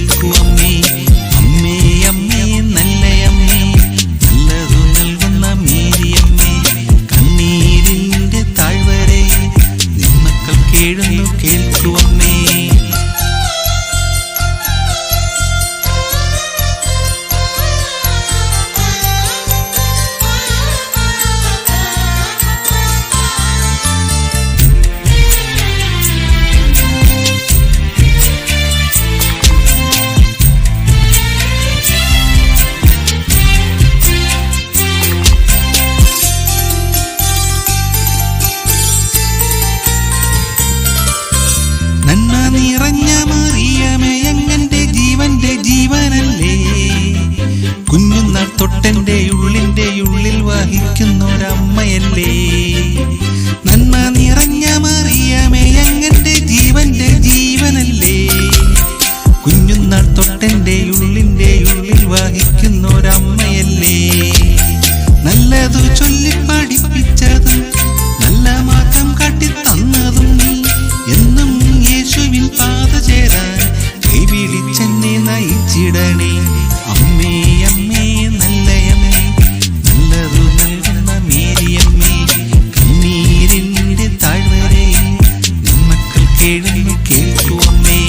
കേൾക്കൂ അമ്മേ. അമ്മേ അമ്മേ നല്ലയമ്മേ, നല്ലതു നൽകുന്ന മേരിയമ്മേ, കണ്ണീരിന്റെ താഴ്വരയിൽ നിന്മക്കൾ കേഴുന്നു കേൾക്കൂ അമ്മേ. നന്മ നിറഞ്ഞ മറിയമേ, അങ്ങന്റെ ജീവന്റെ ജീവനല്ലേ, കുഞ്ഞുനാൾ തൊട്ടെന്റെ ഉള്ളിൽ വഹിക്കുന്നൊരമ്മയല്ലേ. നന്മ നിറഞ്ഞ മറിയമേ, അങ്ങന്റെ ജീവന്റെ ജീവനല്ലേ, കുഞ്ഞുനാൾ തൊട്ടെന്റെ ഉള്ളിൽ വഹിക്കുന്നൊരമ്മയല്ലേ. നല്ലതു ചൊല്ലി പഠിപ്പിച്ചതും നല്ല മാർഗം കാട്ടിത്തന്നതും നീ, എന്നും യേശുവിൻ പാത ചേരാൻ കൈപിടിച്ചെന്നെ നയിച്ചിടണേ. അമ്മേ അമ്മേ നല്ലയമ്മേ, നല്ലതു നൽകുന്ന മേരിയമ്മേ, കണ്ണീരിന്റെ താഴ്വരയിൽ നിന്മക്കൾ കേഴുന്നു കേൾക്കൂ അമ്മേ.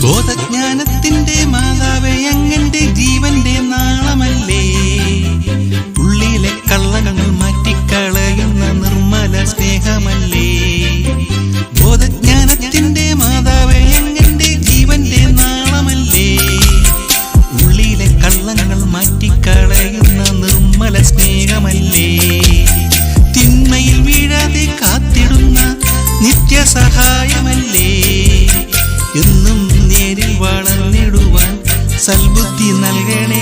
ബോധജ്ഞാനത്തിന്റെ മാതാവേ, അങ്ങന്റെ ജീവന്റെ നാളമല്ലേ, ഉള്ളിലെ കള്ളങ്ങൾ മാറ്റിക്കളയുന്ന നിർമ്മല സ്നേഹമല്ലേ. ബോധജ്ഞാനത്തിന്റെ മാതാവേ, അങ്ങന്റെ ജീവന്റെ നാളമല്ലേ, ഉള്ളിലെ കള്ളങ്ങൾ മാറ്റിക്കളയുന്ന നിർമ്മല സ്നേഹമല്ലേ. തിന്മയിൽ വീഴാതെ കാത്തിടുന്ന നിത്യസഹായമല്ലേ, എന്നും നേരിൽ വളർന്നിടുവാൻ സൽബുദ്ധി നൽകണേ